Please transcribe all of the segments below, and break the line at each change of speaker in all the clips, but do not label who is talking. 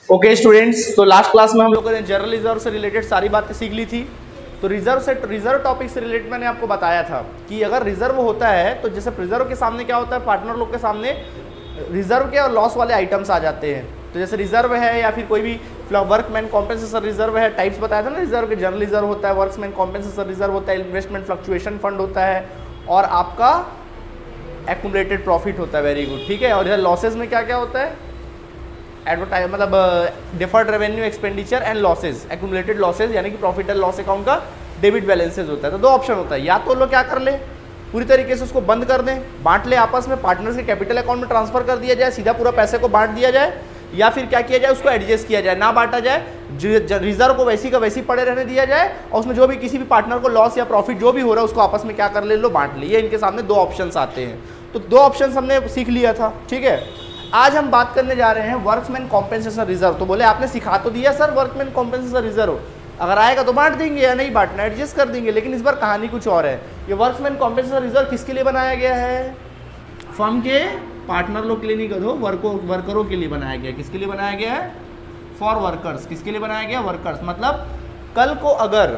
Okay students, तो last class में हम लोगों ने जनरल रिजर्व से रिलेटेड सारी बातें सीख ली थी। तो रिजर्व टॉपिक से रिलेटेड मैंने आपको बताया था कि अगर रिजर्व होता है तो जैसे रिजर्व के सामने क्या होता है, पार्टनर लोग के सामने रिजर्व के और लॉस वाले आइटम्स आ जाते हैं। तो जैसे रिजर्व है या फिर कोई भी वर्कमैन कॉम्पेंसेशन रिजर्व है, टाइप्स बताया था ना रिजर्व के। जनरल रिजर्व होता है, वर्कमैन कॉम्पेंसेशन रिजर्व होता है, इन्वेस्टमेंट फ्लक्चुएशन फंड होता है और आपका एक्यूमुलेटेड प्रॉफिट होता है। वेरी गुड, ठीक है। और इधर लॉसेज में क्या क्या होता है, एडवर्टाइज मतलब deferred revenue expenditure and losses, accumulated losses यानी कि प्रॉफिट एंड लॉस अकाउंट का डेबिट बैलेंसेज होता है। तो दो ऑप्शन होता है, या तो लोग क्या कर ले पूरी तरीके से उसको बंद कर दें, बांट ले आपस में, पार्टनर्स के कैपिटल अकाउंट में ट्रांसफर कर दिया जाए, सीधा पूरा पैसे को बांट दिया जाए, या फिर क्या किया जाए उसको एडजस्ट किया जाए, ना बांटा जाए, रिजर्व को वैसी का वैसी पड़े रहने दिया जाए और उसमें जो भी किसी भी पार्टनर को लॉस या प्रॉफिट जो भी हो रहा है उसको आपस में क्या कर ले लो, बांट ले। ये इनके सामने दो ऑप्शंस आते हैं। तो दो ऑप्शंस हमने सीख लिया था, ठीक है। आज हम बात करने जा रहे हैं वर्कमैन कॉम्पेंसेशन रिजर्व। तो बोले आपने सिखा तो दिया सर वर्कमैन कॉम्पेंसेशन रिजर्व, अगर आएगा तो बांट देंगे या नहीं बांटना एडजस्ट कर देंगे, लेकिन इस बार कहानी कुछ और है। ये वर्कमैन कॉम्पेंसेशन रिजर्व किसके लिए बनाया गया है? फर्म के पार्टनर लोग के लिए नहीं करो, वर्करों के लिए बनाया गया। किसके लिए बनाया गया है? For workers. किसके लिए बनाया गया? वर्कर्स। मतलब कल को अगर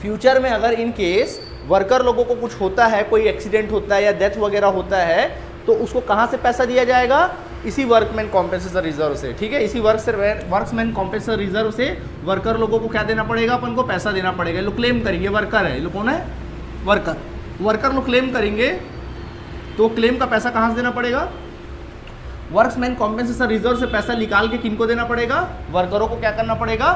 फ्यूचर में अगर इन केस वर्कर लोगों को कुछ होता है, कोई एक्सीडेंट होता है या डेथ वगैरह होता है, तो उसको कहाँ से पैसा दिया जाएगा? इसी वर्कमैन कॉम्पेंसेशन रिजर्व से, ठीक है। इसी वर्कमैन कॉम्पेंसेशन रिजर्व से वर्कर लोगों को क्या देना पड़ेगा? अपन को पैसा देना पड़ेगा। लोग क्लेम करेंगे, वर्कर है, ये लोग कौन है? वर्कर लोग क्लेम करेंगे, तो क्लेम का पैसा कहाँ से देना पड़ेगा? वर्कमैन कॉम्पेंसेशन रिजर्व से पैसा निकाल के किनको देना पड़ेगा? वर्करों को क्या करना पड़ेगा?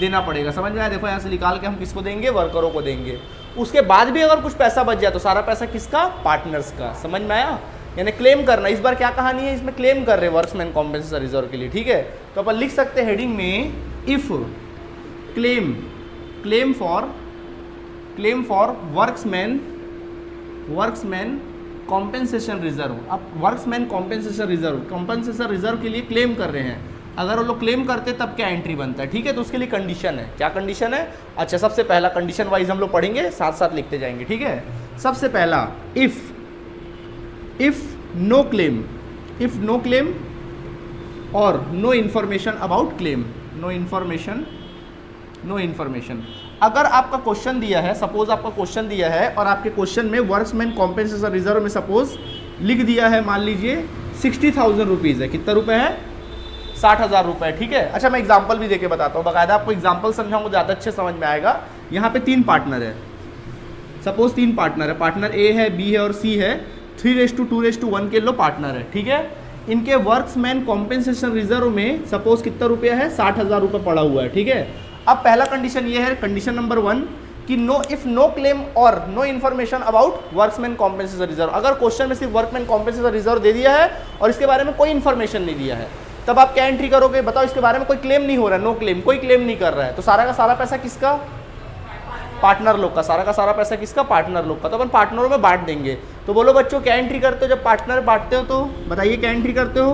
देना पड़ेगा। समझ में आया? देखो यहाँ से निकाल के हम किसको देंगे? वर्करों को देंगे। उसके बाद भी अगर कुछ पैसा बच जाए तो सारा पैसा किसका? पार्टनर्स का। समझ में आया? यानी क्लेम करना। इस बार क्या कहानी है, इसमें क्लेम कर रहे हैं वर्कमैन कॉम्पेंसेशन रिजर्व के लिए, ठीक है। तो अपन लिख सकते हैं हेडिंग में, if claim for workman compensation reserve. अब वर्कमैन कॉम्पेंसेशन रिजर्व के लिए क्लेम कर रहे हैं। अगर वो लोग क्लेम करते तब क्या एंट्री बनता है, ठीक है। तो उसके लिए कंडीशन है। क्या कंडीशन है? अच्छा, सबसे पहला कंडीशन वाइज हम लोग पढ़ेंगे, साथ साथ लिखते जाएंगे, ठीक है। सबसे पहला, if no claim और no information about claim, no information। अगर आपका क्वेश्चन दिया है, सपोज आपका क्वेश्चन दिया है और आपके क्वेश्चन में वर्कमैन कॉम्पेंसेशन रिजर्व में सपोज लिख दिया है, मान लीजिए 60,000 रुपीज़ है। कितना रुपए है? 60,000 रुपए, ठीक है। अच्छा, मैं एग्जांपल भी देके बताता हूँ, बाकायदा आपको एग्जांपल समझाऊंगा, ज़्यादा अच्छे समझ में आएगा। यहाँ पे 3 पार्टनर है, सपोज 3 पार्टनर है, पार्टनर ए है, बी है और सी है। 3:2:1 के लो पार्टनर है, ठीक है। इनके वर्कमैन कॉम्पेंसेशन रिजर्व में सपोज कितना रुपया है? 60,000 रुपये पड़ा हुआ है, ठीक है। अब पहला कंडीशन ये है, कंडीशन नंबर 1 कि इफ नो क्लेम और no information about workman compensation reserve. अगर क्वेश्चन में सिर्फ वर्कमैन कॉम्पेंसेशन रिजर्व दे दिया है और इसके बारे में कोई इन्फॉर्मेशन नहीं दिया है, तब आप क्या एंट्री करोगे? बताओ, इसके बारे में कोई क्लेम नहीं हो रहा है, नो क्लेम, कोई क्लेम नहीं कर रहा है, तो सारा का सारा पैसा किसका? पार्टनर लोग का। सारा का सारा पैसा किसका? पार्टनर लोग का। तो अपन पार्टनरों में बांट देंगे। तो बोलो बच्चों, क्या एंट्री करते हो जब पार्टनर बांटते हो? तो बताइए क्या एंट्री करते हो?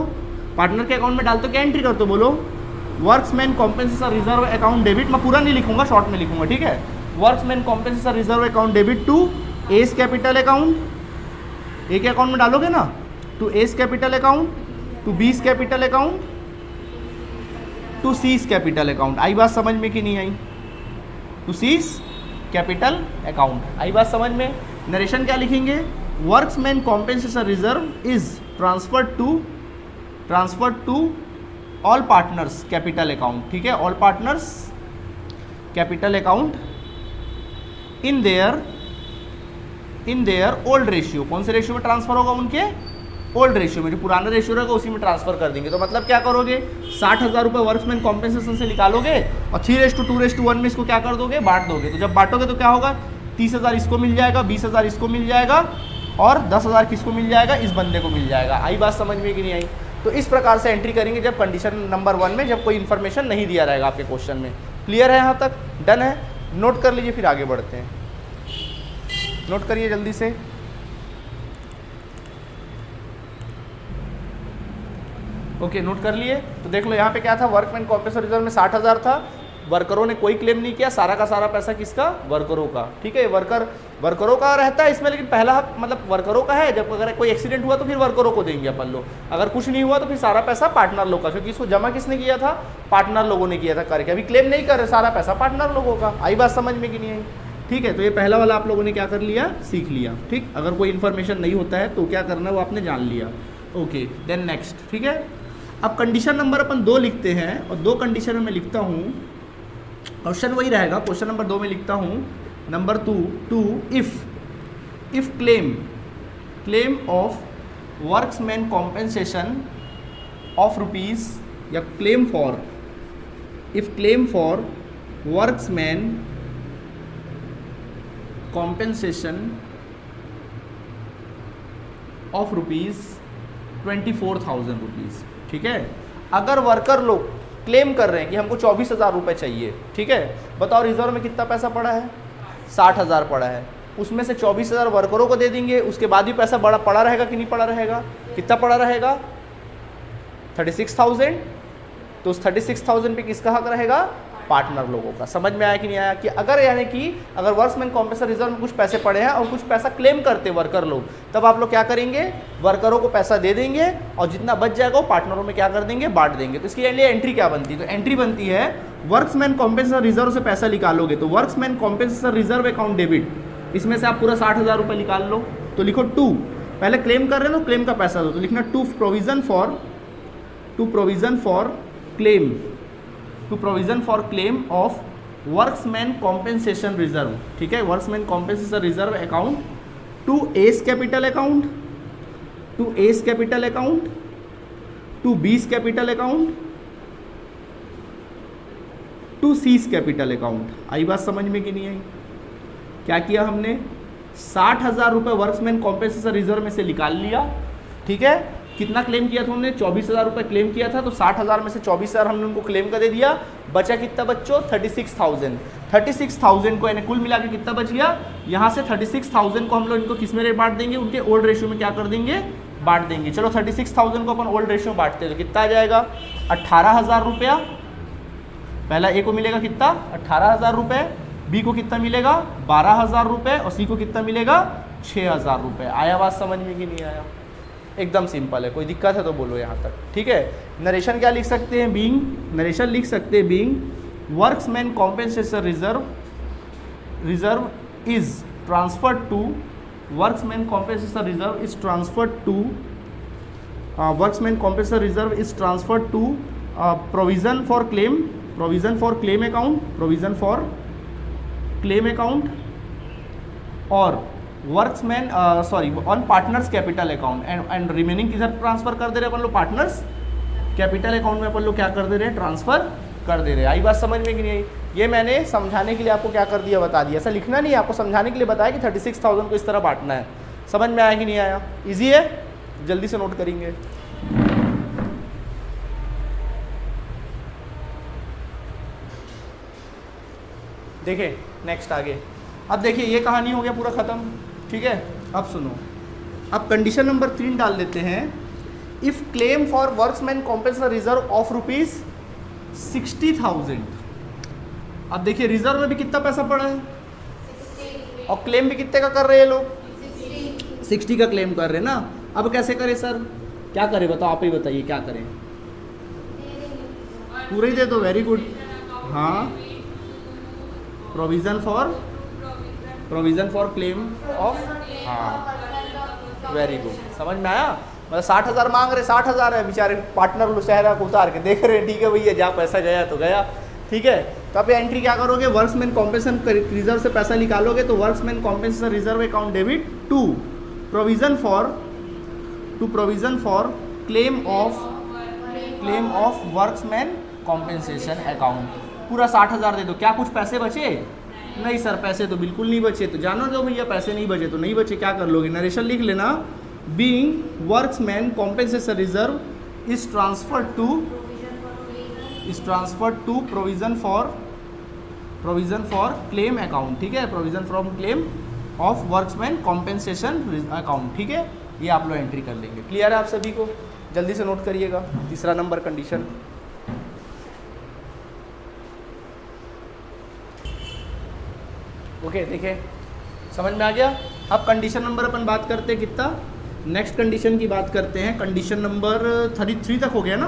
पार्टनर के अकाउंट में डालते हो, क्या एंट्री करते हो? बोलो, workman compensation reserve account debit. मैं पूरा नहीं लिखूंगा, शॉर्ट में लिखूंगा, ठीक है। Workman compensation reserve account debit to A's capital account. A के अकाउंट में डालोगे ना, to A's capital account, to B's capital account, to C's capital account. आई बात समझ में कि नहीं आई? To C's capital account. आई बात समझ में? नरेशन क्या लिखेंगे? Workman compensation reserve is transferred to all partners capital account, ठीक है। All partners capital account in their old ratio. कौन से रेशियो में ट्रांसफर होगा? उनके ओल्ड रेशियो में, जो पुराना रेशियो रहेगा उसी में ट्रांसफर कर देंगे। तो मतलब क्या करोगे? 60,000 रुपये वर्कमैन कॉम्पेंसेशन से निकालोगे और 3:2:1 में इसको क्या कर दोगे? बांट दोगे। तो जब बांटोगे तो क्या होगा? 30,000 इसको मिल जाएगा, 20,000 इसको मिल जाएगा और 10,000 किसको मिल जाएगा? इस बंदे को मिल जाएगा। आई बात समझ में कि नहीं आई? तो इस प्रकार से एंट्री करेंगे जब कंडीशन नंबर 1 में, जब कोई इन्फॉर्मेशन नहीं दिया रहेगा आपके क्वेश्चन में। क्लियर है? यहाँ तक डन है? नोट कर लीजिए, फिर आगे बढ़ते हैं। नोट करिए जल्दी से। ओके, नोट कर लिए? तो देख लो यहाँ पे क्या था, वर्कमैन कॉम्पेंसेशन रिजर्व में 60,000 था, वर्करों ने कोई क्लेम नहीं किया, सारा का सारा पैसा किसका? वर्करों का, ठीक है। वर्करों का रहता है इसमें, लेकिन पहला हक मतलब वर्करों का है। जब अगर कोई एक्सीडेंट हुआ तो फिर वर्करों को देंगे अपन लोग, अगर कुछ नहीं हुआ तो फिर सारा पैसा पार्टनर लोग का, क्योंकि इसको जमा किसने किया था, पार्टनर लोगों ने किया था करके। अभी क्लेम नहीं कर रहे, सारा पैसा पार्टनर लोगों का। आई बात समझ में कि नहीं आई? ठीक है, तो ये पहला वाला आप लोगों ने क्या कर लिया, सीख लिया। ठीक, अगर कोई इन्फॉर्मेशन नहीं होता है तो क्या करना है वो आपने जान लिया। Okay, then next. ठीक है, अब कंडीशन नंबर अपन 2 लिखते हैं, और 2 कंडीशन में मैं लिखता हूँ, क्वेश्चन वही रहेगा। क्वेश्चन नंबर 2 में लिखता हूँ number 2 if claim of workmen compensation of rupees, या claim for workmen's compensation of rupees 24,000 rupees. ठीक है, अगर वर्कर लोग क्लेम कर रहे हैं कि हमको 24,000 रुपये चाहिए, ठीक है, बताओ रिजर्व में कितना पैसा पड़ा है, 60,000 पड़ा है। उसमें से 24,000 वर्करों को दे देंगे, उसके बाद भी पैसा बड़ा पड़ा रहेगा कि नहीं पड़ा रहेगा, कितना पड़ा रहेगा, 36,000। तो उस 36,000 पे किसका हक रहेगा, पार्टनर लोगों का। समझ में आया कि नहीं आया? कि अगर यानी कि अगर वर्क्समैन कॉम्पेंसेशन रिजर्व में कुछ पैसे पड़े हैं और कुछ पैसा क्लेम करते वर्कर लोग, तब आप लोग क्या करेंगे, वर्करों को पैसा दे देंगे और जितना बच जाएगा वो पार्टनरों में क्या कर देंगे, बांट देंगे। तो इसके लिए एंट्री क्या बनती है, तो एंट्री बनती है वर्क्समैन कॉम्पेंसेशन रिजर्व से पैसा निकालोगे तो workmen compensation reserve account debit, इसमें से आप पूरा 60,000 रुपये निकाल लो। तो लिखो 2, पहले क्लेम कर रहे हो तो क्लेम का पैसा दो, तो लिखना to provision for claim of workmen compensation reserve. ठीक है, workmen's compensation reserve account to A's capital account, to A's capital account, to B's capital account, to C's capital account. आई बात समझ में कि नहीं आई? क्या किया हमने, 60,000 रुपये वर्क्समैन कॉम्पेंसेशन रिजर्व में से निकाल लिया। ठीक है, कितना क्लेम किया था हमने, 24,000 रुपये क्लेम किया था, तो 60,000 में से 24,000 हमने उनको क्लेम कर दे दिया। बचा कितना बच्चों, 36,000। 36,000 को यानी कुल मिला के कितना बच गया, यहाँ से 36,000 को हम लोग इनको किस में बांट देंगे, उनके ओल्ड रेशियो में क्या कर देंगे, बांट देंगे। चलो 36,000 को अपन ओल्ड रेशियो में बांटते हैं तो कितना आ जाएगा, 18,000 रुपया। पहला ए को मिलेगा कितना, 18,000 रुपये, बी को कितना मिलेगा, 12,000 रुपये, और सी को कितना मिलेगा, 6,000 रुपये। आया बात समझ में कि नहीं आया? एकदम सिंपल है, कोई दिक्कत है तो बोलो यहाँ तक। ठीक है, नरेशन क्या लिख सकते हैं, बीइंग, नरेशन लिख सकते हैं being workmen compensation reserve is transferred to, workmen's compensation reserve is transferred to, workmen's compensation reserve is transferred to provision for claim account और workmen's on partners' capital account and remaining किधर ट्रांसफर कर दे रहे हैं अपन लोग, पार्टनर्स कैपिटल अकाउंट में अपन लोग क्या कर दे रहे हैं, ट्रांसफर कर दे रहे हैं। आई बात समझ में कि नहीं आई? ये मैंने समझाने के लिए आपको क्या कर दिया, बता दिया। ऐसा लिखना नहीं, आपको समझाने के लिए बताया कि 36,000 को इस तरह बांटना है। समझ में आया कि नहीं आया? ईजी है, जल्दी से नोट करेंगे। देखिए नेक्स्ट आगे, अब देखिए ये कहानी हो गया पूरा ख़त्म। ठीक है, अब सुनो, अब कंडीशन नंबर 3 डाल देते हैं। If claim for workmen's compensation reserve of rupees 60,000। अब देखिए रिजर्व में भी कितना पैसा पड़ा है 60, और क्लेम भी कितने का कर रहे हैं लोग, 60 का क्लेम कर रहे हैं ना। अब कैसे करें सर, क्या करें बताओ, आप ही बताइए क्या करें। पूरा ही दे दो, वेरी गुड। हाँ, प्रोविज़न फॉर क्लेम ऑफ, हाँ वेरी गुड, समझ में आया। मतलब 60,000 मांग रहे, 60,000 है, बेचारे पार्टनर लोग चेहरा को उतार के देख रहे हैं, ठीक है भैया जहाँ पैसा गया तो गया। ठीक है, तो आप एंट्री क्या करोगे, वर्क्समैन कॉम्पेंसेशन रिजर्व से पैसा निकालोगे तो workmen compensation reserve account debit to provision for claim of workmen compensation account. पूरा 60,000 दे दो। क्या कुछ पैसे बचे? नहीं सर, पैसे तो बिल्कुल नहीं बचे। तो जानो दो भैया, पैसे नहीं बचे तो नहीं बचे, क्या कर लोगे, नरेशन लिख लेना। Being workmen compensation reserve is transferred to provision for claim account. ठीक है, provision from claim of workmen compensation account. ठीक है, ये आप लोग एंट्री कर लेंगे। क्लियर है आप सभी को? जल्दी से नोट करिएगा। तीसरा नंबर कंडीशन, ओके देखिए समझ में आ गया। अब कंडीशन नंबर अपन बात करते हैं कितना, नेक्स्ट कंडीशन की बात करते हैं। कंडीशन नंबर 33 तक हो गया ना।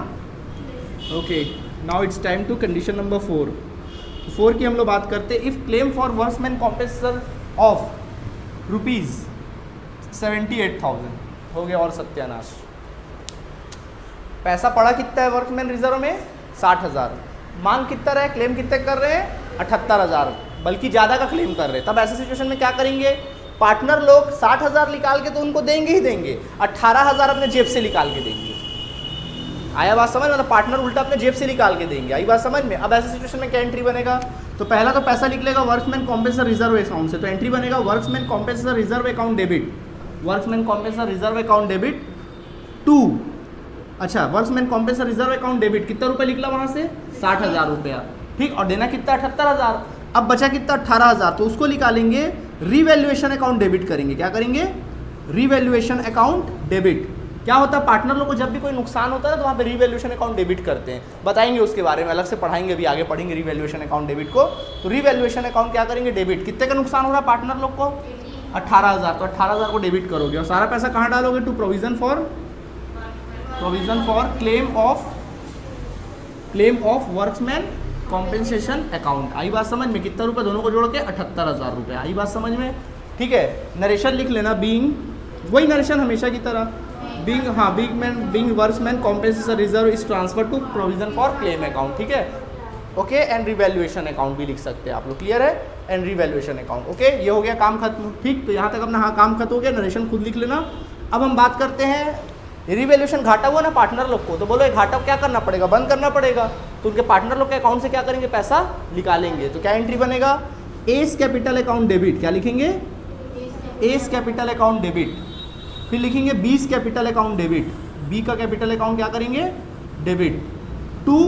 Okay, now it's time to condition number 4। 4 की हम लोग बात करते हैं। If claim for workman compensation of ₹78,000 हो गया और सत्यानाश। पैसा पड़ा कितना है वर्कमैन रिजर्व में 60,000, मांग कितना रहा है, क्लेम कितने कर रहे हैं 78,000, बल्कि ज़्यादा का क्लेम कर रहे हैं। तब ऐसे सिचुएशन में क्या करेंगे, पार्टनर लोग 60,000 निकाल के तो उनको देंगे ही देंगे, 18,000 अपने जेब से निकाल के देंगे। आया बात समझ, मतलब पार्टनर उल्टा अपने जेब से निकाल के देंगे। आई बात समझ में। अब ऐसे सिचुएशन में क्या एंट्री बनेगा, तो पहला तो पैसा निकलेगा वर्कमैन कॉम्पेंसेशन रिजर्व अकाउंट से, तो एंट्री बनेगा workman compensation reserve account debit, workman compensation reserve account debit to, अच्छा workman compensation reserve account debit कितना रुपये निकला वहाँ से 60,000 रुपया, ठीक, और देना कितना 78,000। अब बचा कितना 18,000, तो उसको निकालेंगे रीवैल्यूएशन अकाउंट डेबिट करेंगे। क्या करेंगे, रीवैल्यूएशन अकाउंट डेबिट। क्या होता है, पार्टनर लोग को जब भी कोई नुकसान होता है तो वहाँ पे रीवैल्यूएशन अकाउंट डेबिट करते हैं, बताएंगे उसके बारे में, अलग से पढ़ाएंगे, अभी आगे पढ़ेंगे रीवैल्यूएशन अकाउंट डेबिट को। तो रीवैल्यूएशन अकाउंट क्या करेंगे, डेबिट। कितने का नुकसान हो रहा है पार्टनर लोग को 18,000, तो 18,000 को डेबिट करोगे और सारा पैसा कहाँ डालोगे, to provision for claim of workman compensation account. आई बात समझ में, कितना रुपए दोनों को जोड़ के 78,000 रुपये। आई बात समझ में, ठीक है। नरेशन लिख लेना, बीइंग, वही नरेशन हमेशा की तरह, being workman compensation reserve is transfer to provision for claim account, ठीक है। ओके, एंड रिवैल्यूएशन अकाउंट भी लिख सकते हैं आप लोग, क्लियर है, एंड रिवैल्यूएशन अकाउंट। ओके, ये हो गया काम खत्म, ठीक। तो यहाँ तक अपना हाँ काम खत्म हो गया, नरेशन खुद लिख लेना। अब हम बात करते हैं रिवैल्यूएशन, घाटा हुआ ना पार्टनर लोग को, तो बोलो ये घाटा क्या करना पड़ेगा, बंद करना पड़ेगा। तो उनके पार्टनर लोग के अकाउंट से क्या करेंगे, पैसा निकालेंगे। तो क्या एंट्री बनेगा, एस कैपिटल अकाउंट डेबिट, क्या लिखेंगे, एस कैपिटल अकाउंट डेबिट। फिर लिखेंगे B's capital account debit, B का कैपिटल अकाउंट क्या करेंगे, debit to,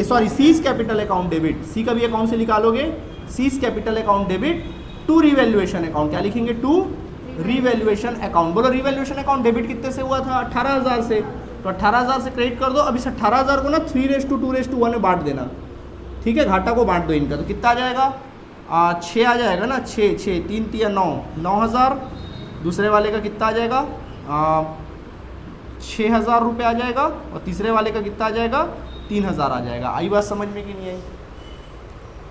sorry C's capital account debit, C का भी अकाउंट से निकालोगे, C's capital account debit to revaluation account, क्या लिखेंगे, टू रिवैल्यूएशन अकाउंट। बोलो रिवैल्यूएशन अकाउंट डेबिट कितने से हुआ था, 18,000 से, तो 18,000 से क्रेडिट कर दो। अब इस 18,000 को ना 3:2:1 में बांट देना, ठीक है, घाटा को बांट दो इनका। तो कितना आ जाएगा, 6 आ जाएगा ना, 6 3 3 9 9,000। दूसरे वाले का कितना आ जाएगा, 6,000 रुपये आ जाएगा, और तीसरे वाले का कितना आ जाएगा, 3,000 आ जाएगा। आई बात समझ में कि नहीं आई,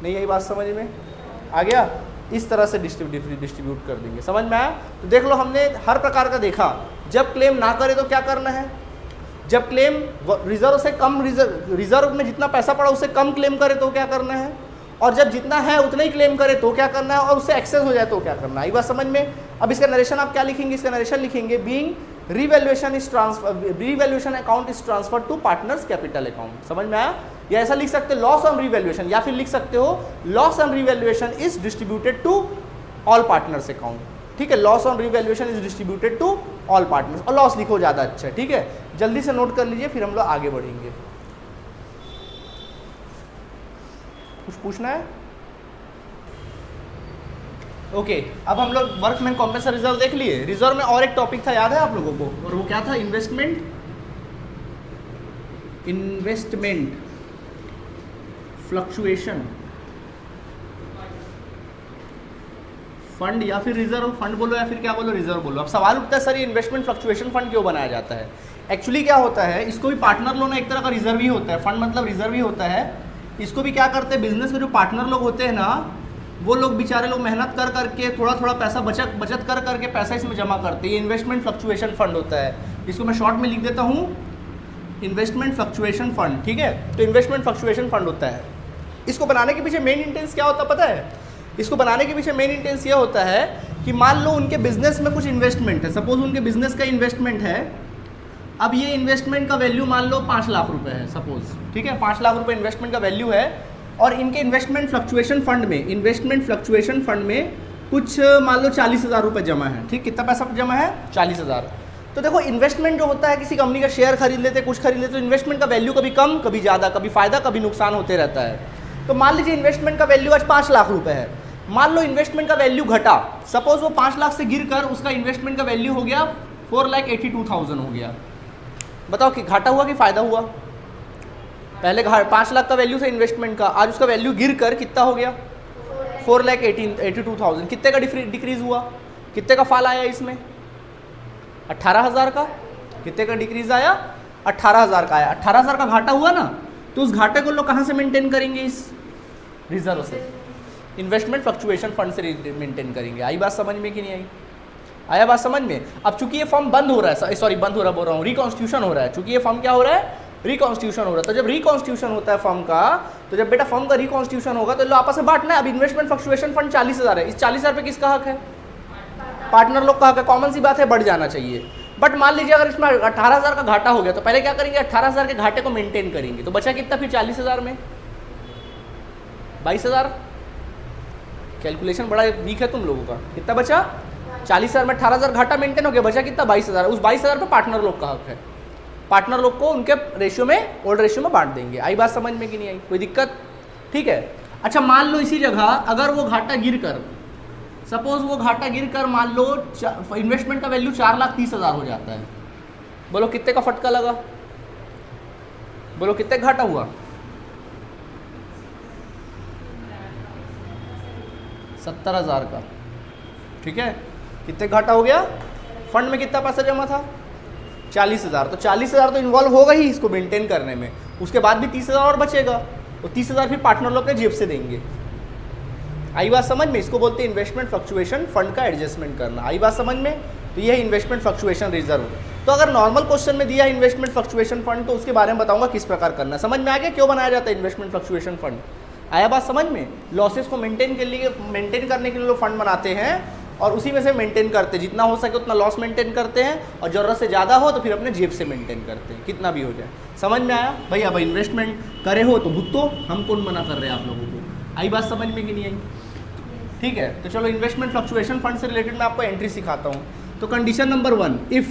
नहीं आई बात समझ में, आ गया। इस तरह से डिस्ट्रीब्यूट कर देंगे, समझ में आया। तो देख लो, हमने हर प्रकार का देखा। जब क्लेम ना करे तो क्या करना है, जब क्लेम रिजर्व से कम, रिजर्व में जितना पैसा पड़ा उससे कम क्लेम करे तो क्या करना है, और जब जितना है उतना ही क्लेम करे तो क्या करना है, और उससे एक्सेस हो जाए तो क्या करना है। ये बात समझ में। अब इसका नरेशन आप क्या लिखेंगे, इसका नरेशन लिखेंगे being revaluation account is transfer to partners capital account. समझ में आया। या ऐसा लिख सकते हो लॉस ऑन रिवैल्यूएशन, या फिर लिख सकते हो loss on revaluation is distributed to all partners account, ठीक है। Loss on revaluation is distributed to all partners, और लॉस लिखो ज़्यादा अच्छा है, ठीक है। जल्दी से नोट कर लीजिए, फिर हम लोग आगे बढ़ेंगे। कुछ पूछना है, ओके। अब हम लोग वर्कमैन कॉम्पेंसेशन रिजर्व देख लिए। रिजर्व में और एक टॉपिक था, याद है आप लोगों को, और वो क्या था, इन्वेस्टमेंट फ्लक्चुएशन फंड, या फिर रिजर्व फंड बोलो, या फिर क्या बोलो, रिजर्व बोलो। अब सवाल उठता है, सर ये इन्वेस्टमेंट फ्लक्चुएशन फंड क्यों बनाया जाता है। एक्चुअली क्या होता है, इसको भी पार्टनर लोन एक तरह का रिजर्व ही होता है, फंड मतलब रिजर्व ही होता है। इसको भी क्या करते हैं, बिजनेस में जो पार्टनर लोग होते हैं ना, वो लोग बेचारे लोग मेहनत कर करके थोड़ा थोड़ा पैसा बचत कर करके पैसा इसमें जमा करते हैं। ये इन्वेस्टमेंट फ्लक्चुएशन फंड होता है। इसको मैं शॉर्ट में लिख देता हूँ, इन्वेस्टमेंट फ्लक्चुएशन फंड, ठीक है। तो इन्वेस्टमेंट फ्लक्चुएशन फंड होता है। इसको बनाने के पीछे मेन इंटेंस क्या होता है पता है, इसको बनाने के पीछे मेन इंटेंस ये होता है कि मान लो उनके बिजनेस में कुछ इन्वेस्टमेंट है, सपोज उनके बिजनेस का इन्वेस्टमेंट है। अब ये इन्वेस्टमेंट का वैल्यू मान लो 5 लाख रुपए है सपोज, ठीक है, 5 लाख रुपए इन्वेस्टमेंट का वैल्यू है, और इनके इन्वेस्टमेंट फ्लक्चुएशन फंड में कुछ मान लो 40,000 रुपये जमा है, ठीक। कितना पैसा जमा है, 40,000। तो देखो इन्वेस्टमेंट जो होता है, किसी कंपनी का शेयर खरीद लेते, कुछ खरीद लेते, तो इन्वेस्टमेंट का वैल्यू कभी कम कभी ज़्यादा, कभी फायदा कभी नुकसान होते रहता है। तो मान लीजिए इन्वेस्टमेंट का वैल्यू आज 5 लाख रुपए है, मान लो इन्वेस्टमेंट का वैल्यू घटा, सपोज वो 5 लाख से गिर कर उसका इन्वेस्टमेंट का वैल्यू हो गया 4,82,000 हो गया। बताओ कि घाटा हुआ कि फायदा हुआ। पहले 5 लाख का वैल्यू था इन्वेस्टमेंट का, आज उसका वैल्यू गिर कर कितना हो गया, 4,82,000। कितने का डिक्रीज हुआ, कितने का फॉल आया इसमें, 18,000 का। कितने का डिक्रीज आया, 18,000 का आया। 18,000 का घाटा हुआ ना, तो उस घाटे को लोग कहाँ से मेंटेन करेंगे, इस रिजर्व से, इन्वेस्टमेंट फ्लक्चुएशन फंड से मेंटेन करेंगे। आई बात समझ में कि नहीं आई, आया बात समझ में। अब चूंकि ये फॉर्म बंद हो रहा है, सॉरी बंद हो रहा बोल रहा हूँ, रिकॉन्स्टिट्यूशन हो रहा है। चूंकि ये फॉर्म क्या हो रहा है, रिकॉन्स्टिट्यूशन हो रहा है। तो जब रिकॉन्स्टिट्यूशन होता है फॉर्म का, तो जब बेटा फॉर्म का रिकॉन्स्टिट्यूशन होगा तो लो आपस में बांटना है। अब इन्वेस्टमेंट फ्लक्चुएशन फंड 40,000 है, इस 40,000 पे किसका हक है, पार्टनर लोग का हक है। कॉमन सी बात है, बढ़ जाना चाहिए। बट मान लीजिए अगर इसमें 18,000 का घाटा हो गया, तो पहले क्या करेंगे, 18,000 के घाटे को मेंटेन करेंगे। तो बचा कितना फिर 40,000 में, 22,000। कैलकुलेशन बड़ा वीक है तुम लोगों का। कितना बचा, 40,000 में 18,000 घाटा मेंटेन हो गया, बचा कितना, 22,000। उस 22,000 पे पार्टनर लोग का हक है। पार्टनर लोग को उनके रेशियो में, ओल्ड रेशियो में बांट देंगे। आई बात समझ में कि नहीं आई, कोई दिक्कत, ठीक है। अच्छा मान लो इसी जगह अगर वो घाटा गिर कर, सपोज वो घाटा गिर कर मान लो इन्वेस्टमेंट का वैल्यू 4,30,000 हो जाता है। बोलो कितने का फटका लगा, बोलो कितने घाटा हुआ, 70,000 का, ठीक है। कितने घाटा हो गया, फंड में कितना पैसा जमा था, 40,000। तो 40,000 तो इन्वॉल्व होगा ही इसको मेंटेन करने में, उसके बाद भी 30,000 और बचेगा। तो 30,000 फिर पार्टनर लोग के जेब से देंगे। आई बात समझ में, इसको बोलते हैं इन्वेस्टमेंट फ्लक्चुएशन फंड का एडजस्टमेंट करना। आई बात समझ में, तो ये है इन्वेस्टमेंट फ्लक्चुएशन रिजर्व। तो अगर नॉर्मल क्वेश्चन में दिया है इन्वेस्टमेंट फ्लक्चुएशन फंड, तो उसके बारे में बताऊंगा किस प्रकार करना है। समझ में आ गया क्यों बनाया जाता है इन्वेस्टमेंट फ्लक्चुएशन फंड, आया बात समझ में। लॉसेस को मेंटेन करने के लिए लोग फंड बनाते हैं और उसी में से मेंटेन करते हैं, जितना हो सके उतना लॉस मेंटेन करते हैं, और ज़रूरत से ज़्यादा हो तो फिर अपने जेब से मेंटेन करते हैं, कितना भी हो जाए। समझ में आया भैया, भाई इन्वेस्टमेंट करे हो तो भुगतो, हम कौन मना कर रहे हैं आप लोगों को। आई बात समझ में कि नहीं आई, ठीक है। तो चलो इन्वेस्टमेंट फ्लक्चुएशन फंड से रिलेटेड मैं आपको एंट्री सिखाता हूँ। तो condition number 1, if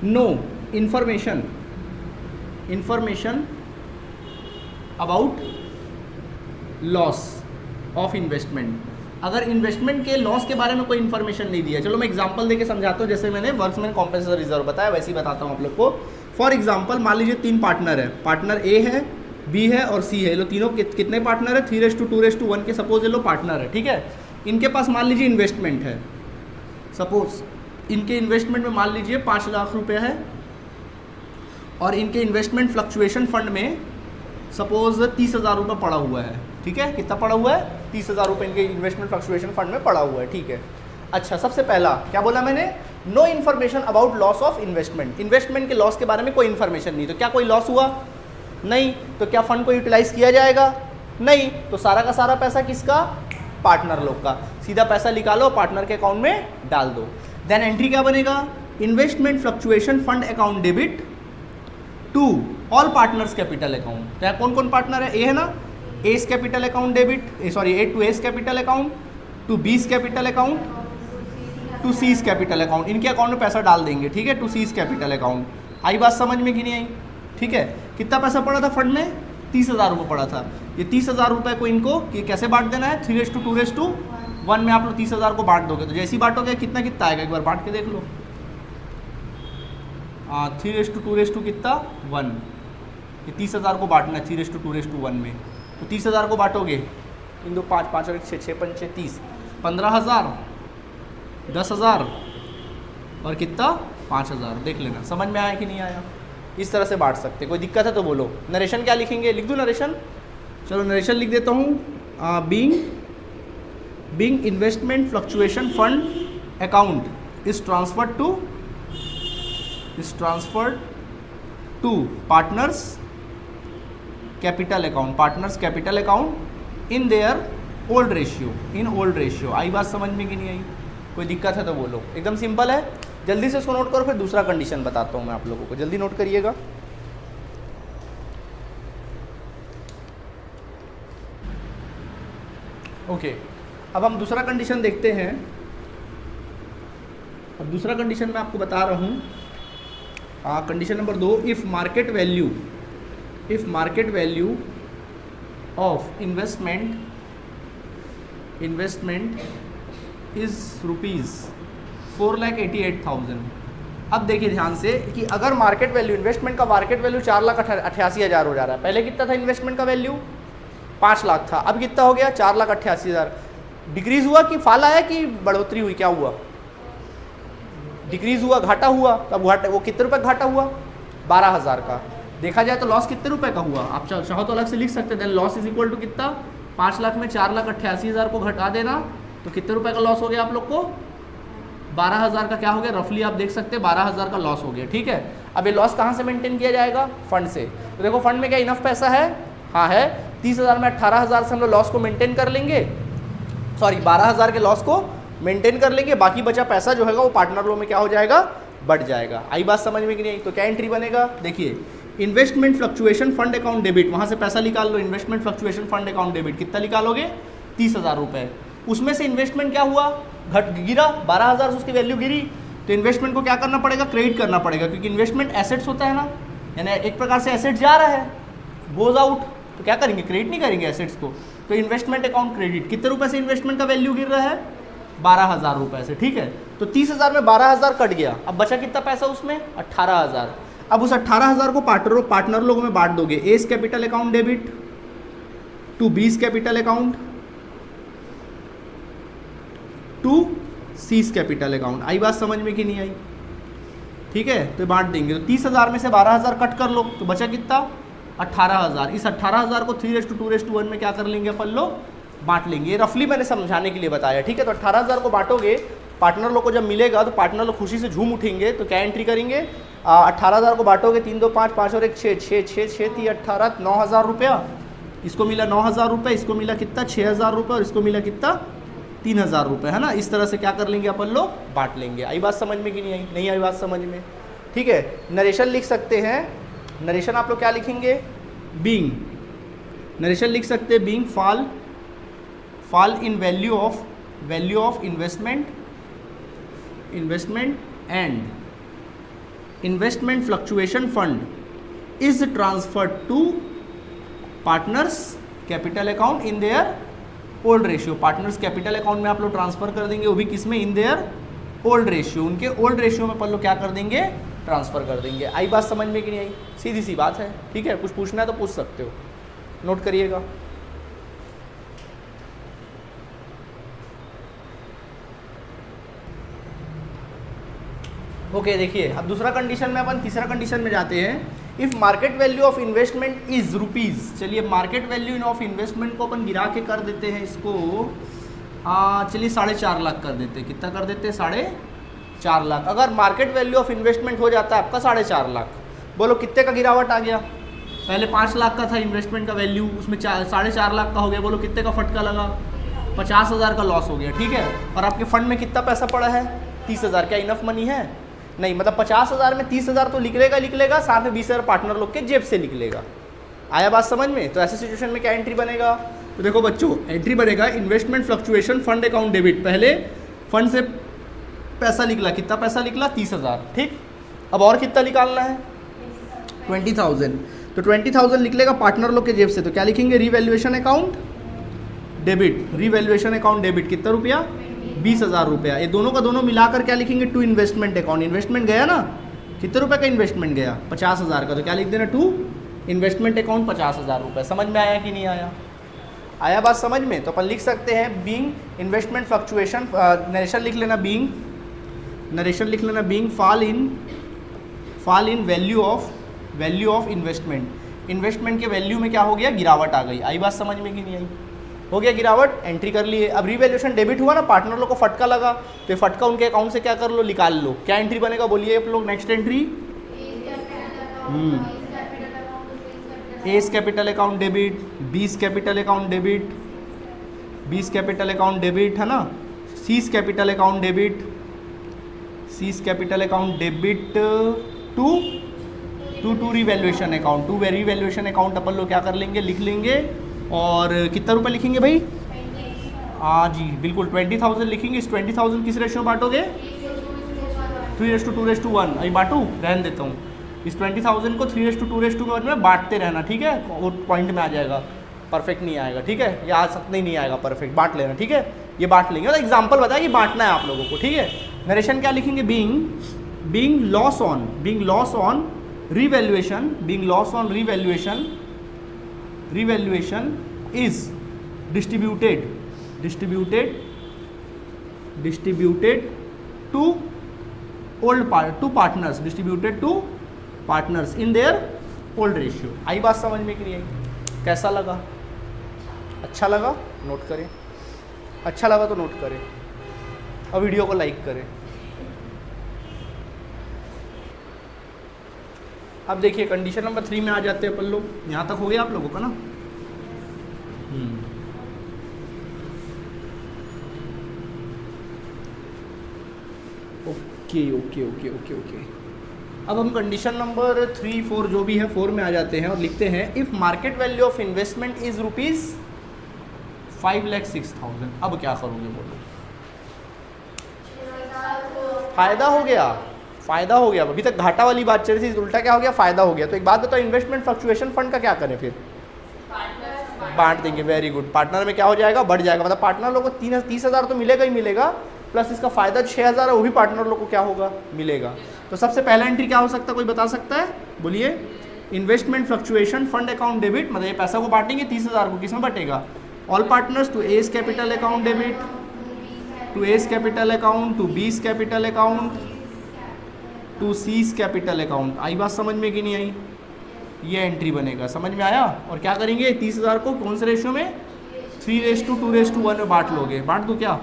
no information about loss of investment, अगर इन्वेस्टमेंट के लॉस के बारे में कोई इन्फॉर्मेशन नहीं दिया। चलो मैं एग्जांपल देके समझाता हूँ, जैसे मैंने वर्क्समैन कॉम्पेंसेशन रिजर्व बताया वैसे ही बताता हूँ आप लोग को। फॉर एग्जांपल मान लीजिए 3 पार्टनर है, पार्टनर ए है, बी है और सी है। लो तीनों कितने पार्टनर है, 3:2:1 के सपोज ये लो पार्टनर है, ठीक है। इनके पास मान लीजिए इन्वेस्टमेंट है, सपोज इनके इन्वेस्टमेंट में मान लीजिए 5 लाख रुपये है, और इनके इन्वेस्टमेंट फ्लक्चुएशन फंड में सपोज 30,000 रुपये पड़ा हुआ है, ठीक है। कितना पड़ा हुआ है, 30,000 रुपये इनके इन्वेस्टमेंट फ्लक्चुएशन फंड में पड़ा हुआ है, ठीक है। अच्छा, सबसे पहला क्या बोला मैंने, no information about loss of investment, investment के लॉस के बारे में कोई इन्फॉर्मेशन नहीं। तो क्या कोई लॉस हुआ, नहीं। तो क्या फंड को यूटिलाइज किया जाएगा, नहीं। तो सारा का सारा पैसा किसका, पार्टनर लोग का। सीधा पैसा निकालो, पार्टनर के अकाउंट में डाल दो। देन एंट्री क्या बनेगा, investment fluctuation fund account debit to all partners capital account. तो कौन कौन पार्टनर है, ए है ना, A's capital account debit, sorry A to A's capital account, to B's capital account, to C's capital account. इनके account में पैसा डाल देंगे, ठीक है, टू सीज कैपिटल अकाउंट। आई बात समझ में कि नहीं आई, ठीक है। कितना पैसा पड़ा था फंड में, 30,000 रुपये पड़ा था। ये 30,000 रुपये को इनको ये कैसे बांट देना है, 3:2:1 में आप लोग 30,000 को बांट दोगे। तो जैसे ही बांटोगे कितना कितना आएगा, एक बार बांट के देख लो। 3:2 कितना 1, ये 30,000 को बांटना है 3:2:1 में। तो 30,000 को बांटोगे, इन दो 5 5 और 6 6 5 30, 15,000, 10,000 और कितना 5,000। देख लेना समझ में आया कि नहीं आया। इस तरह से बांट सकते, कोई दिक्कत है तो बोलो। नरेशन क्या लिखेंगे, लिख दूँ नरेशन, चलो नरेशन लिख देता हूँ। Being investment fluctuation fund account is transferred to partners capital account in their old ratio. आई बात समझ में कि नहीं आई, कोई दिक्कत है तो बोलो। एकदम सिंपल है, जल्दी से इसको नोट करो, फिर दूसरा कंडीशन बताता हूँ मैं आप लोगों को, जल्दी नोट करिएगा। ओके, अब हम दूसरा कंडीशन देखते हैं। अब दूसरा कंडीशन मैं आपको बता रहा हूँ, condition number 2, if market value of investment is ₹4,88,000। अब देखिए ध्यान से कि अगर मार्केट वैल्यू, इन्वेस्टमेंट का मार्केट वैल्यू 4,88,000 हो जा रहा है। पहले कितना था इन्वेस्टमेंट का वैल्यू, 5 लाख था, अब कितना हो गया 4,88,000। डिक्रीज हुआ कि फाल आया कि बढ़ोतरी हुई, क्या हुआ? डिक्रीज हुआ, घाटा हुआ। तब घाटा वो कितने रुपए घाटा हुआ? 12,000 का। देखा जाए तो लॉस कितने रुपए का हुआ? आप चाहो तो अलग से लिख सकते हैं। लॉस इज इक्वल टू कितना? 5 लाख में 4,88,000 को घटा देना तो कितने रुपए का लॉस हो गया आप लोग को? 12,000 का क्या हो गया? रफली आप देख सकते हैं 12,000 का लॉस हो गया। ठीक है, अब ये लॉस कहाँ से मेंटेन किया जाएगा? फंड से। तो देखो फंड में क्या इनफ पैसा है? हाँ है। 30,000 में 18,000 से हम लोग लॉस को मेंटेन कर लेंगे, सॉरी 12,000 के लॉस को मेंटेन कर लेंगे। बाकी बचा पैसा जो है वो पार्टनर लो में क्या हो जाएगा? बढ़ जाएगा। आई बात समझ में कि नहीं? तो क्या एंट्री बनेगा? देखिए, investment fluctuation fund account debit, वहाँ से पैसा निकाल लो। Investment fluctuation fund account debit कितना निकालोगे? 30,000 रुपये। उसमें से इन्वेस्टमेंट क्या हुआ? गिरा 12,000 से उसकी वैल्यू गिरी, तो इन्वेस्टमेंट को क्या करना पड़ेगा? क्रेडिट करना पड़ेगा, क्योंकि इन्वेस्टमेंट एसेट्स होता है ना, यानी एक प्रकार से एसेट जा रहा है, गोज आउट, तो क्या करेंगे? क्रेडिट नहीं करेंगे एसेट्स को। तो इन्वेस्टमेंट अकाउंट क्रेडिट। कितने रुपए से इन्वेस्टमेंट का वैल्यू गिर रहा है? 12,000 रुपये से। ठीक है, तो 30,000 में 12,000 कट गया, अब बचा कितना पैसा उसमें? 18,000। अब उस 18,000 को पार्टनर लोगों में बांट दोगे। A's capital account debit to B's capital account to C's capital account. आई बात समझ में कि नहीं आई? ठीक है, तो बांट देंगे। तो 30,000 में से 12,000 कट कर लो तो बचा कितना? 18,000। इस 18,000 को 3:2:1 में क्या कर लेंगे अपन लोग? बांट लेंगे। रफली मैंने समझाने के लिए बताया। ठीक है, तो 18,000 को बांटोगे, पार्टनर लोग को जब मिलेगा तो पार्टनर लोग खुशी से झूम उठेंगे। तो क्या एंट्री करेंगे? 18,000 को बांटोगे, 3 2 5 5 और 1 6 6 6 6 3 18 9,000 रुपया। इसको मिला 9,000 रुपये, इसको मिला कितना? 6,000 रुपये, और इसको मिला कितना? 3,000 रुपये, है ना। इस तरह से क्या कर लेंगे अपन लोग? बांट लेंगे। आई बात समझ में कि नहीं आई? नहीं आई बात समझ में? ठीक है, नरेशन लिख सकते हैं। नरेशन आप लोग क्या लिखेंगे? बीइंग। नरेशन लिख सकते हैं being fall in value of investment and investment fluctuation fund is transferred to partners capital account in their old ratio। partners capital account में आप लोग ट्रांसफर कर देंगे, वो भी किस में? in their old ratio। उनके old ratio में अपन लोग क्या कर देंगे? ट्रांसफर कर देंगे। आई बात समझ में कि नहीं आई? सीधी सी बात है। ठीक है, कुछ पूछना है तो पूछ सकते हो, नोट करिएगा। ओके, देखिए अब दूसरा कंडीशन में अपन तीसरा कंडीशन में जाते हैं। If market value of investment is rupees. चलिए मार्केट वैल्यू ऑफ इन्वेस्टमेंट को अपन गिरा के कर देते हैं इसको, चलिए 4.5 लाख कर देते हैं। कितना कर देते हैं? 4.5 लाख। अगर मार्केट वैल्यू ऑफ इन्वेस्टमेंट हो जाता है आपका 4.5 लाख, बोलो कितने का गिरावट आ गया? पहले 5 लाख का था इन्वेस्टमेंट का वैल्यू, उसमें 4.5 लाख का हो गया, बोलो कितने का फटका लगा? 50,000 का लॉस हो गया। ठीक है, और आपके फंड में कितना पैसा पड़ा है? 30,000। क्या इनफ मनी है? नहीं, मतलब 50,000 में 30,000 तो निकलेगा, साथ में 20,000 पार्टनर लोग के जेब से निकलेगा। आया बात समझ में? तो ऐसे सिचुएशन में क्या एंट्री बनेगा? तो देखो बच्चों, एंट्री बनेगा investment fluctuation fund account debit. पहले फंड से पैसा निकला, कितना पैसा निकला? 30,000। ठीक, अब और कितना निकालना है? 20,000। तो 20,000 निकलेगा पार्टनर लोग के जेब से, तो क्या लिखेंगे? Revaluation account debit. Revaluation account debit कितना रुपया? 20,000 रुपया। ये दोनों का दोनों मिलाकर क्या लिखेंगे? To investment account. इन्वेस्टमेंट गया ना, कितने रुपए का इन्वेस्टमेंट गया? 50,000 का, तो क्या लिख देना? टू इन्वेस्टमेंट अकाउंट 50,000 रुपये। समझ में आया कि नहीं आया? आया बात समझ में? तो अपन लिख सकते हैं बीइंग इन्वेस्टमेंट फ्लक्चुएशन। नरेशन लिख लेना बीइंग, नरेशन लिख लेना being fall in value of investment. Investment के वैल्यू में क्या हो गया? गिरावट आ गई। आई बात समझ में कि नहीं आई? हो गया गिरावट, एंट्री कर लिए। अब रिवैल्यूएशन डेबिट हुआ ना, पार्टनर लोग को फटका लगा, तो फटका उनके अकाउंट से क्या कर लो? निकाल लो। क्या एंट्री बनेगा? बोलिए आप लोग। Next entry A's capital account debit, B's capital account debit, B's capital account debit, है ना। C's capital account debit, C's capital account debit to revaluation account. To revaluation account अपन लोग क्या कर लेंगे? लिख लेंगे। और कितना रुपए लिखेंगे भाई? हाँ जी बिल्कुल, 20,000 लिखेंगे। इस 20,000 किस रेशियो में बांटोगे? 3:2:1। अभी बांटू, रहने देता हूँ। इस 20,000 को 3:2:1 में बांटते रहना। ठीक है, वो पॉइंट में आ जाएगा, परफेक्ट नहीं आएगा। ठीक है, ये आ सकते ही नहीं आएगा परफेक्ट, बांट लेना। ठीक है, ये बांट लेंगे। तो एग्जाम्पल बताया कि बांटना है आप लोगों को। ठीक है, नरेशन क्या लिखेंगे? Being loss on revaluation, being loss on revaluation is distributed distributed to partners, distributed to partners in their old ratio. आई बात समझ में कि नहीं आई? कैसा लगा? अच्छा लगा? नोट करें। अच्छा लगा तो नोट करें और वीडियो को लाइक करें। अब देखिए कंडीशन नंबर 3 में आ जाते हैं अपन लोग। यहाँ तक हो गया आप लोगों का ना? ओके। अब हम कंडीशन नंबर 3, 4 जो भी है 4 में आ जाते हैं और लिखते हैं if market value of investment is ₹5,06,000। अब क्या करोगे बोलो? फायदा हो गया, फायदा हो गया। अभी तक घाटा वाली बात चल रही थी, उल्टा क्या हो गया? फायदा हो गया। तो एक बात बताओ, इन्वेस्टमेंट फ्लक्चुएशन फंड का क्या करें फिर? बांट देंगे। Very good. पार्टनर में क्या हो जाएगा? बढ़ जाएगा। मतलब पार्टनर लोगों को 30,000 तो मिलेगा ही मिलेगा, प्लस इसका फायदा 6,000 है वो भी पार्टनर लोगों को क्या होगा? मिलेगा। तो सबसे पहला एंट्री क्या हो सकता है? कोई बता सकता है? बोलिए। Investment fluctuation fund account debit, मतलब ये पैसा को बांटेंगे 30,000 को, किसमें बटेगा? All partners to A's capital account debit, to A's capital account, to B's capital account, to C's capital account. आई बात समझ में कि नहीं आई? ये एंट्री बनेगा। समझ में आया? और क्या करेंगे? 30,000 को कौन से रेशियो में? 3:2:1 में बांट लोगे। बांट दो क्या?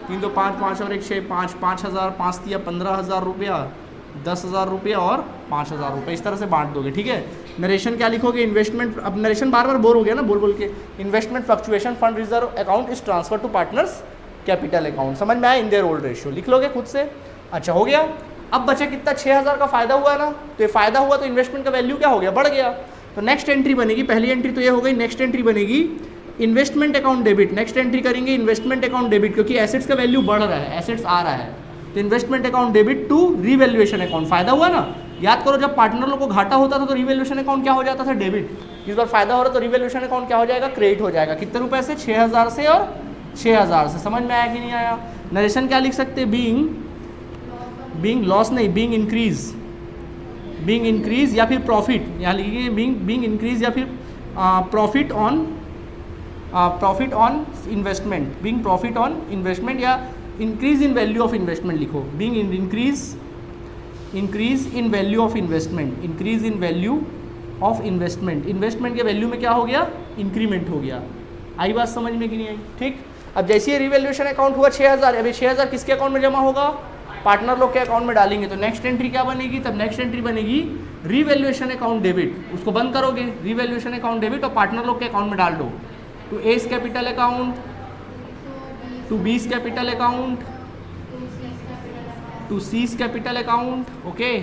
3 तो 5, 5 और 1 6, 5, 5,000, 5 दिया 15,000 रुपया, 10,000 रुपया और 5,000 रुपये, इस तरह से बांट दोगे। ठीक है। नरेशन क्या लिखोगे? इन्वेस्टमेंट, अब नरेशन बार बार बोर हो गया ना बोल के। Investment fluctuation fund reserve account is transfer to partners capital account. समझ में आया? इन देयर ओल्ड रेशियो लिख लोगे खुद से। अच्छा हो गया। अब बचा कितना? 6,000 का फायदा हुआ ना, तो ये फायदा हुआ तो इन्वेस्टमेंट का वैल्यू क्या हो गया? बढ़ गया। तो नेक्स्ट एंट्री बनेगी, पहली एंट्री तो ये हो गई, नेक्स्ट एंट्री बनेगी investment account debit. Next entry करेंगे इन्वेस्टमेंट अकाउंट डेबिट, क्योंकि एसेट्स का वैल्यू बढ़ रहा है, एसेट्स आ रहा है। तो investment account debit to revaluation account. फायदा हुआ ना? याद करो जब पार्टनर लोग को घाटा होता था तो रीवैल्यूएशन अकाउंट क्या हो जाता था? डेबिट। इस बार फायदा हो रहा तो रीवैल्यूएशन अकाउंट क्या हो जाएगा? क्रेडिट हो जाएगा। कितने रुपए से? 6,000 से और 6,000 से। समझ में आया कि नहीं आया? नरेशन क्या लिख सकते हैं? बीइंग लॉस नहीं, बीइंग इंक्रीज या फिर प्रॉफिट। यहाँ लिखिए बीइंग इंक्रीज या फिर profit on investment, being profit on investment या increase in value of investment लिखो। Being increase in value of investment, increase in value of investment. Investment के वैल्यू में क्या हो गया? इंक्रीमेंट हो गया। आई बात समझ में कि नहीं आई? ठीक। अब जैसे रिवैल्यूएशन अकाउंट हुआ 6,000, अभी 6,000 किसके अकाउंट में जमा होगा? पार्टनर लोग के अकाउंट में डालेंगे। तो नेक्स्ट एंट्री क्या बनेगी? तब नेक्स्ट एंट्री बनेगी रीवैल्यूएशन अकाउंट डेबिट। उसको बंद करोगे, रीवैल्यूएशन अकाउंट डेबिट, और पार्टनर लोग के अकाउंट में डाल दो। To A's capital account, to B's capital account, to C's capital account. Okay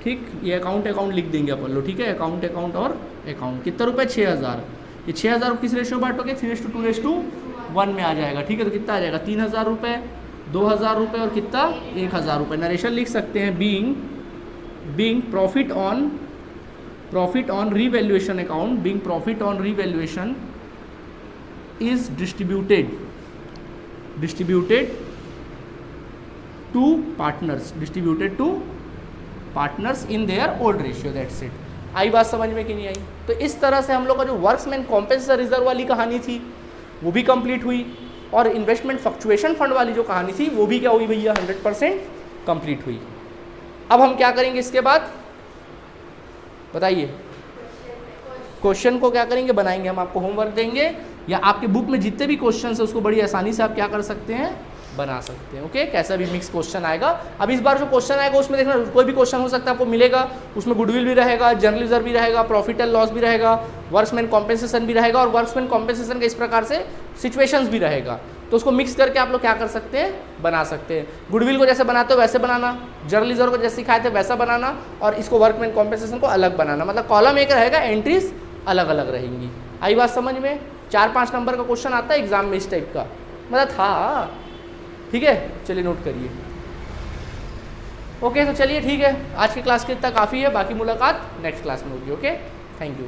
ठीक। ये अकाउंट लिख देंगे अपन लोग। ठीक है। अकाउंट और अकाउंट। कितना रुपए? 6,000। ये 6,000 किस रेशियो बांटोगे? 3:2:1 में आ जाएगा। ठीक है। तो कितना आ जाएगा? 3,000 रुपये, 2,000 रुपये और कितना? 1,000 रुपये। नरेशन लिख सकते हैं being profit on revaluation account, being profit on revaluation is distributed to partners in their old ratio. That's it. आई बात समझ में कि नहीं आई? तो इस तरह से हम लोग का जो वर्क्समैन कॉम्पेंसेशन रिजर्व वाली कहानी थी वो भी कंप्लीट हुई, और इन्वेस्टमेंट फ्लक्चुएशन फंड वाली जो कहानी थी वो भी क्या हुई भैया? 100% कंप्लीट हुई। अब हम क्या करेंगे इसके बाद? बताइए। क्वेश्चन को क्या करेंगे? बनाएंगे। हम आपको होमवर्क देंगे, या आपके बुक में जितने भी क्वेश्चन है उसको बड़ी आसानी से आप क्या कर सकते हैं? बना सकते हैं। ओके। कैसा भी मिक्स क्वेश्चन आएगा। अब इस बार जो क्वेश्चन आएगा उसमें देखना कोई भी क्वेश्चन हो सकता है, आपको मिलेगा। उसमें गुडविल भी रहेगा, जनरल रिजर्व भी रहेगा, प्रॉफिट एंड लॉस भी रहेगा, वर्क्समैन कॉम्पेंसेशन भी रहेगा, और वर्क्समैन कॉम्पेंसेशन का इस प्रकार से सिचुएशंस भी रहेगा। तो उसको मिक्स करके आप लोग क्या कर सकते हैं? बना सकते हैं। गुडविल को जैसे बनाते हो वैसे बनाना, जनरल रिजर्व को जैसे सिखाए थे वैसा बनाना, और इसको वर्कमैन कॉम्पेंसेशन को अलग बनाना। मतलब कॉलम एक रहेगा, एंट्रीज अलग अलग रहेंगी। आई बात समझ में? 4-5 नंबर का क्वेश्चन आता है एग्जाम में इस टाइप का, मतलब था। ठीक है। चलिए नोट करिए। ओके। तो चलिए ठीक है, आज की क्लास के इतना काफ़ी है, बाकी मुलाकात नेक्स्ट क्लास में होगी। ओके। Thank you.